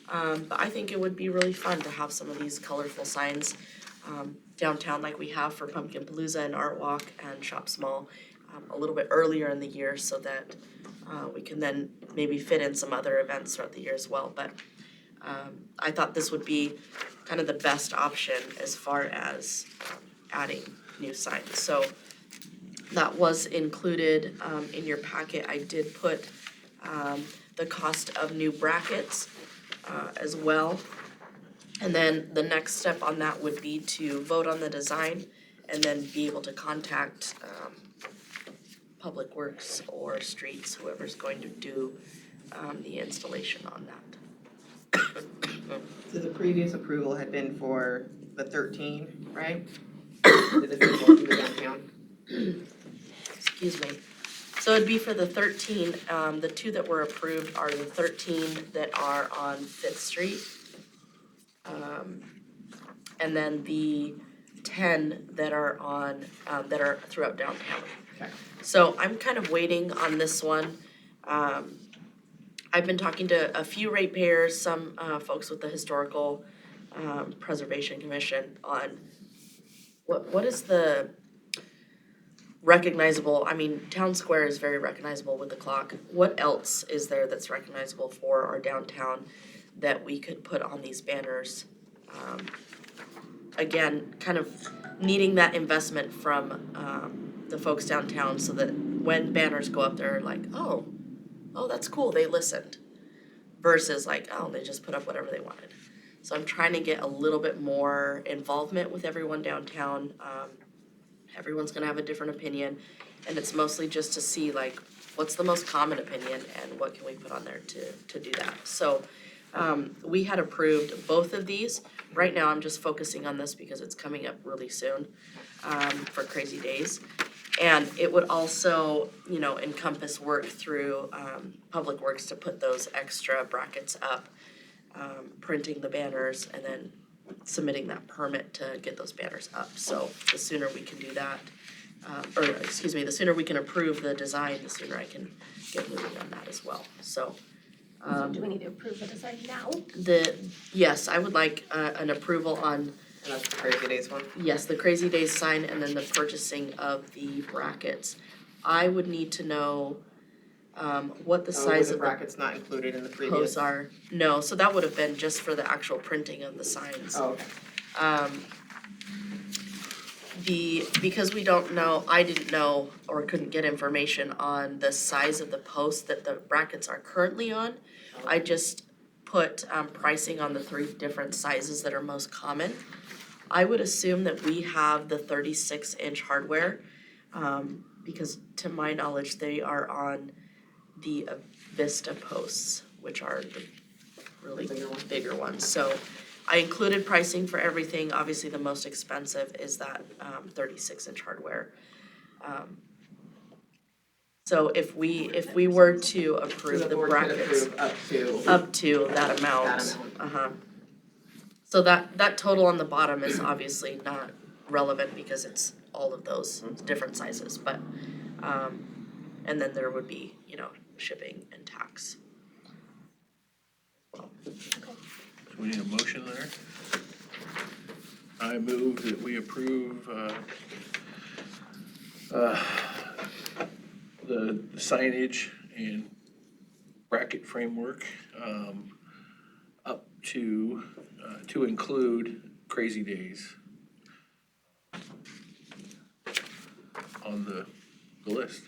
But I think it would be really fun to have some of these colorful signs downtown like we have for Pumpkin Palooza and Art Walk and Shop Small a little bit earlier in the year so that we can then maybe fit in some other events throughout the year as well. But I thought this would be kind of the best option as far as adding new signs. So that was included in your packet. I did put the cost of new brackets as well. And then the next step on that would be to vote on the design and then be able to contact Public Works or Streets, whoever's going to do the installation on that. So the previous approval had been for the 13, right? The decision to the downtown. Excuse me. So it'd be for the 13, the two that were approved are the 13 that are on Fifth Street. And then the 10 that are on, that are throughout downtown. Okay. So I'm kind of waiting on this one. I've been talking to a few ratepayers, some folks with the Historical Preservation Commission on what is the recognizable, I mean, Town Square is very recognizable with the clock. What else is there that's recognizable for our downtown that we could put on these banners? Again, kind of needing that investment from the folks downtown so that when banners go up, they're like, oh, that's cool, they listened. Versus like, oh, they just put up whatever they wanted. So I'm trying to get a little bit more involvement with everyone downtown. Everyone's gonna have a different opinion, and it's mostly just to see like, what's the most common opinion and what can we put on there to do that. So we had approved both of these. Right now, I'm just focusing on this because it's coming up really soon for Crazy Days. And it would also, encompass work through Public Works to put those extra brackets up, printing the banners, and then submitting that permit to get those banners up. So the sooner we can do that, the sooner we can approve the design, the sooner I can get moving on that as well. So So do we need to approve the design now? yes, I would like an approval on, And that's the Crazy Days one. yes, the Crazy Days sign and then the purchasing of the brackets. I would need to know what the size the of the brackets not included in the previous. posts are. No, so that would have been just for the actual printing of the signs. Oh, okay. Because we don't know, I didn't know or couldn't get information on the size of the post that the brackets are currently on. I just put pricing on the 3 different sizes that are most common. I would assume that we have the 36-inch hardware, because to my knowledge, they are on the Vista posts, which are the really bigger ones. So I included pricing for everything. Obviously, the most expensive is that 36-inch hardware. So if we were to approve the brackets board could approve up to that amount. So that total on the bottom is obviously not relevant because it's all of those different sizes, but and then there would be, shipping and tax. So we need a motion there. I move that we approve the signage and bracket framework up to include Crazy Days on the list.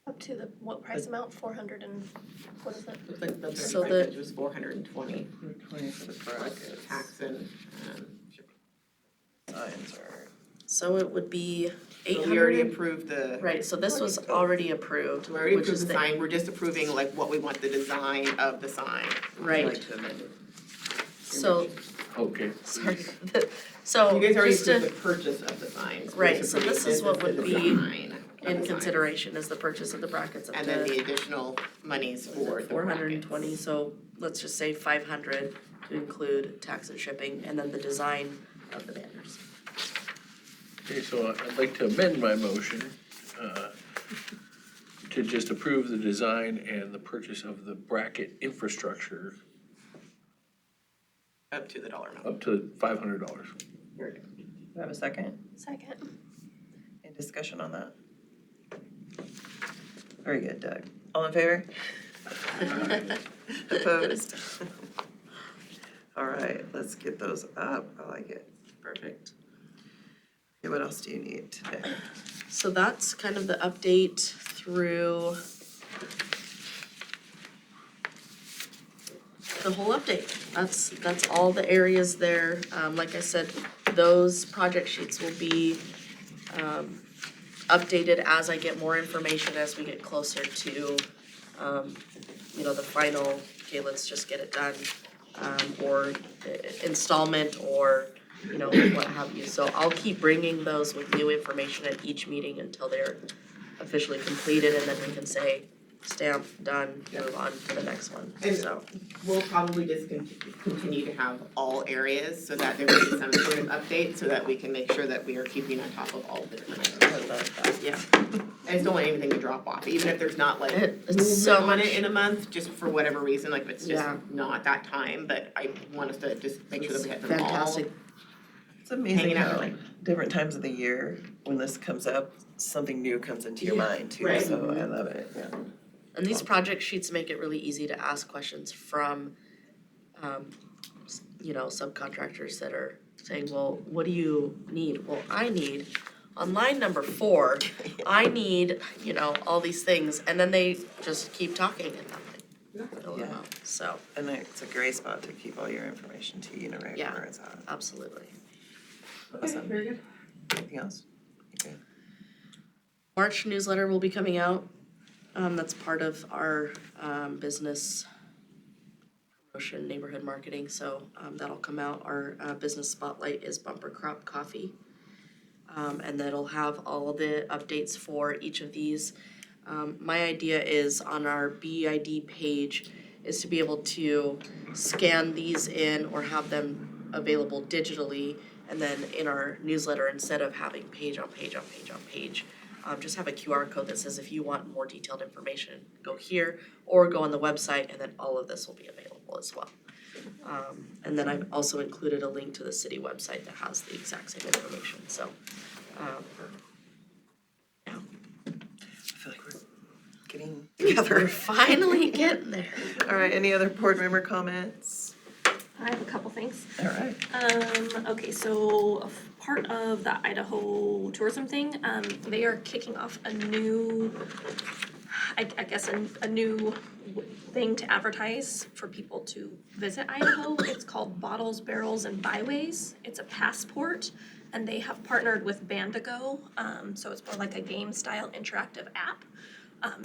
Up to what price amount? 400 and, what is it? Looks like the So 35 inch was 420, 20 for the brackets. tax and shipping. Signs are. So it would be So we already 800. approved the. Right, so this was already approved, So we already which approved is the sign, we're just approving like what we want the design of the sign. Right. Like to amend it. So, Okay. sorry, You so guys already just approved to, the purchase of the signs. We're Right, just so this approving is what the would be design of in the sign. consideration is the purchase of the brackets up And then to the additional monies for the 420, brackets. so let's just say 500 to include tax and shipping, and then the design of the banners. Okay, so I'd like to amend my motion to just approve the design and the purchase of the bracket infrastructure Up to the dollar amount. up to $500. Do I have a second? Second. Any discussion on that? Very good, Doug. All in favor? Opposed? All right, let's get those up. I like it. Perfect. Okay, what else do you need today? So that's kind of the update through the whole update. That's all the areas there. Like I said, those project sheets will be updated as I get more information as we get closer to, the final, okay, let's just get it done, or installment or, what have you. So I'll keep bringing those with new information at each meeting until they're officially completed, and then we can say, stamp, done, move on to the next one, And- so. We'll probably just continue to have all areas so that there will be some sort of update so that we can make sure that we are keeping on top of all the different items. Yeah, I just don't want anything to drop off, even if there's not like it's so movement on much. it in a month, just for whatever reason, like if it's just Yeah. not that time, but I want us to just make sure that we have them all. Fantastic. It's amazing Hanging out how like- different times of the year, when this comes up, something new comes into your Yeah, mind too, right. so I love it, yeah. And these project sheets make it really easy to ask questions from, subcontractors that are saying, well, what do you need? Well, I need, on line number 4, I need, all these things, and then they just keep talking and I'm like, fill them Yeah. out, so, And it's a great spot to keep all your information too, right Yeah. where it's at. absolutely. Awesome. Very good. Anything else? Okay. March newsletter will be coming out. That's part of our business promotion, neighborhood marketing, so that'll come out. Our business spotlight is Bumper Crop Coffee. And that'll have all the updates for each of these. My idea is on our BID page is to be able to scan these in or have them available digitally. And then in our newsletter, instead of having page on page on page on page, just have a QR code that says if you want more detailed information, go here or go on the website, and then all of this will be available as well. And then I've also included a link to the city website that has the exact same information, so. Yeah, I feel like we're getting we're together. finally getting there. All right, any other board member comments? I have a couple things. All right. Okay, so part of the Idaho tourism thing, they are kicking off a new, I guess, a new thing to advertise for people to visit Idaho. It's called Bottles, Barrels, and Byways. It's a passport, and they have partnered with Bandigo, so it's more like a game-style interactive app.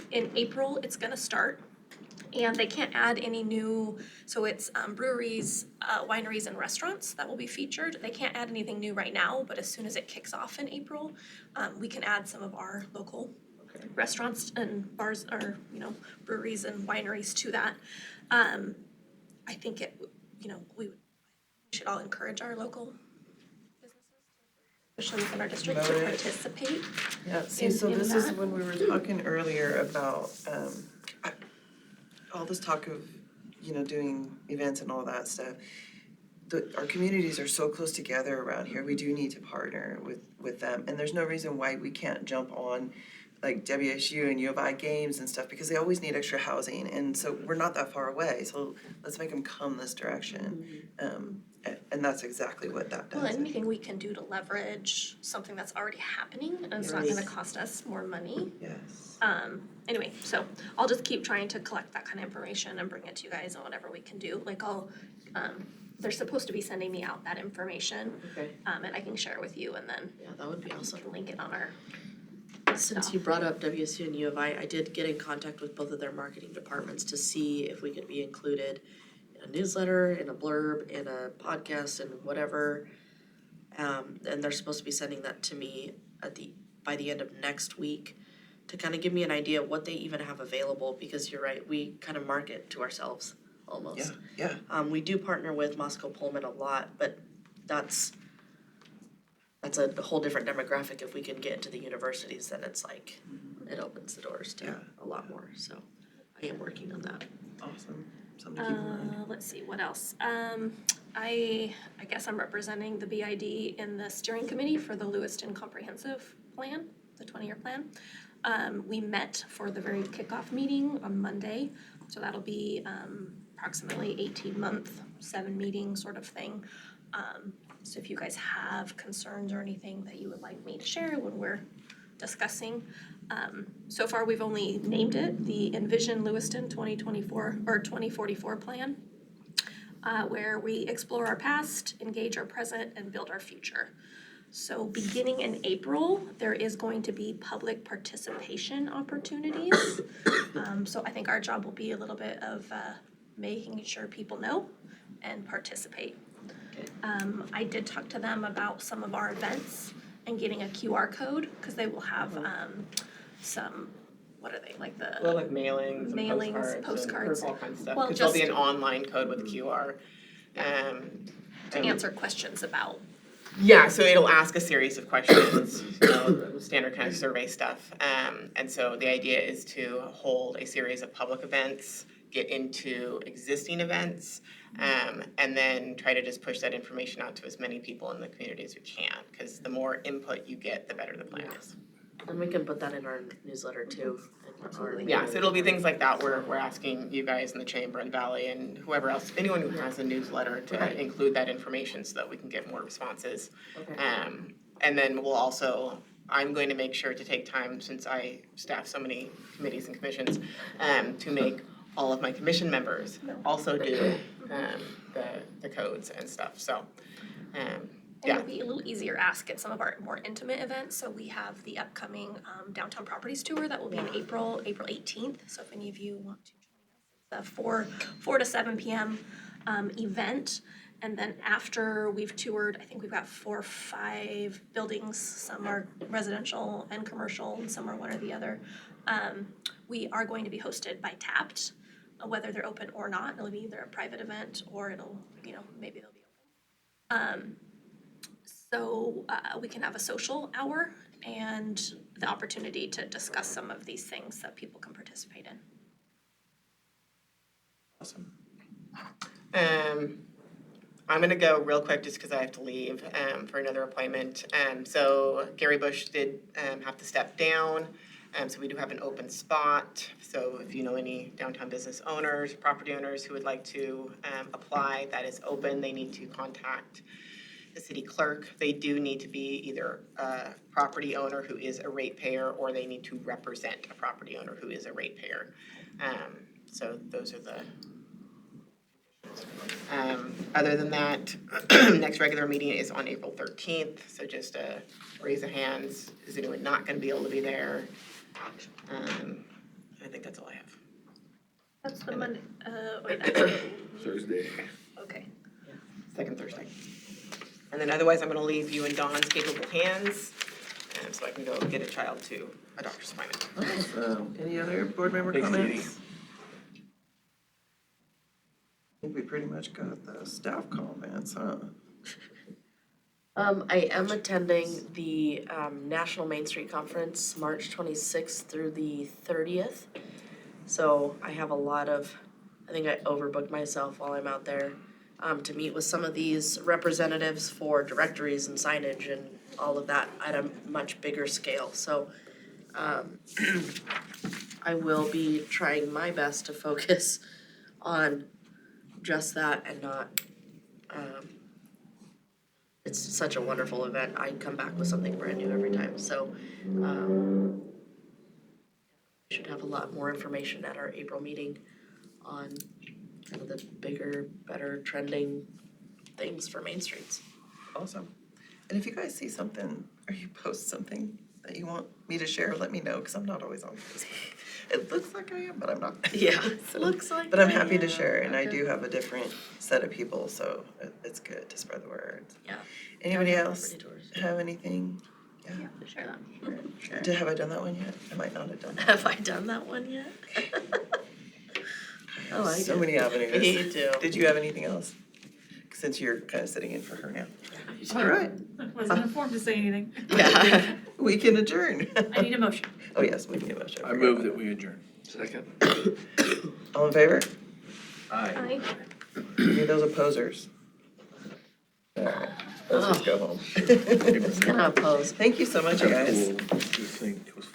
In April, it's gonna start. And they can't add any new, so it's breweries, wineries, and restaurants that will be featured. They can't add anything new right now, but as soon as it kicks off in April, we can add some of our local restaurants and bars, or, breweries and wineries to that. I think we should all encourage our local businesses, especially within our district, to Right. participate. Yeah, see, in so this is that. when we were talking earlier about, all this talk of, doing events and all that stuff. Our communities are so close together around here, we do need to partner with them, and there's no reason why we can't jump on like WSU and U of I games and stuff, because they always need extra housing, and so we're not that far away, so let's make them come this direction. And that's exactly what that does. Well, anything we can do to leverage something that's already happening, and it's not Yes. gonna cost us more money. Yes. Anyway, so I'll just keep trying to collect that kind of information and bring it to you guys on whatever we can do. Like they're supposed to be sending me out that information, Okay. and I can share it with you, and then Yeah, that would be we awesome. can link it on our Since you brought up WSU and U of I did get in contact with both of their marketing departments to see if we could be included in a newsletter, in a blurb, in a podcast, and whatever. And they're supposed to be sending that to me by the end of next week to kind of give me an idea of what they even have available, because you're right, we kind of market to ourselves almost. Yeah, We do partner with Moscow Pullman a lot, but that's a whole different demographic. If we can get into the universities, then it's like, it opens the doors to Yeah. a lot more, so I am working on that. awesome, something to keep in mind. let's see, what else? I guess I'm representing the BID in the steering committee for the Lewiston Comprehensive Plan, the 20-year plan. We met for the very kickoff meeting on Monday, so that'll be approximately 18-month, 7-meeting sort of thing. So if you guys have concerns or anything that you would like me to share when we're discussing. So far, we've only named it the Envision Lewiston 2024 or 2044 plan. where we explore our past, engage our present, and build our future. So beginning in April, there is going to be public participation opportunities. So I think our job will be a little bit of making sure people know and participate. I did talk to them about some of our events and getting a QR code, because they will have some, what are they, like the. Well, like mailings Mailings, and postcards. all kinds of stuff, Well, because there'll be just- an online code with QR. To answer questions about. Yeah, so it'll ask a series of questions, you know, standard kind of survey stuff. And so the idea is to hold a series of public events, get into existing events, and then try to just push that information out to as many people in the community as we can, because the more input you get, the better the plan is. And we can put that in our newsletter too. Yeah, so it'll be things like that where we're asking you guys in the chamber and valley and whoever else, anyone who has a newsletter to include that information so that we can get more responses. Okay. And then we'll also, I'm going to make sure to take time, since I staff so many committees and commissions, to make all of my commission members also do the codes and stuff, so, And yeah. it'll be a little easier ask at some of our more intimate events. So we have the upcoming Downtown Properties Tour that will be in April 18th. So if any of you want to join us, it's a 4 to 7 p.m. Event. And then after we've toured, I think we've got 4 or 5 buildings. Some are residential and commercial, and some are one or the other. We are going to be hosted by Tapped, whether they're open or not. It'll be either a private event or it'll, maybe they'll be open. So we can have a social hour and the opportunity to discuss some of these things that people can participate in. Awesome. I'm gonna go real quick just because I have to leave for another appointment. So Gary Bush did have to step down. So we do have an open spot. So if you know any downtown business owners, property owners who would like to apply, that is open. They need to contact the city clerk. They do need to be either a property owner who is a ratepayer, or they need to represent a property owner who is a ratepayer. So those are the. Other than that, next regular meeting is on April 13th. So just raise of hands. Is anyone not going to be able to be there? I think that's all I have. That's the Monday, wait, that's, Thursday. okay. Second Thursday. And then otherwise, I'm gonna leave you in Dawn's capable hands, so I can go get a child to a doctor's appointment. Any other board member Thanks, comments? I think we pretty much got the staff comments, huh? I am attending the National Main Street Conference, March 26th through the 30th. So I have a lot of, I think I overbooked myself while I'm out there to meet with some of these representatives for directories and signage and all of that at a much bigger scale. So I will be trying my best to focus on just that and not, it's such a wonderful event. I come back with something brand new every time. So we should have a lot more information at our April meeting on kind of the bigger, better trending things for Main Streets. Awesome. And if you guys see something or you post something that you want me to share, let me know, because I'm not always on Facebook. It looks like I am, but I'm not. Yeah, looks like. But I'm happy to share, and I do have a different set of people, so it's good to spread the word. Yeah. Anybody else Property tours. have anything? Yeah. Share that. Have I done that one yet? I might not have done that. Have I done that one yet? I like So it. many avenues. Me too. Did you have anything else? Since you're kind of sitting in for her now. All right, Wasn't informed to say anything. Yeah. we can adjourn. I need a motion. Oh, yes, we need a motion. I move that we adjourn. Second. All in favor? Aye. Any of those opposers? All right, let's just go home. Gonna oppose. Thank you so much, you guys. Cool. This thing, it was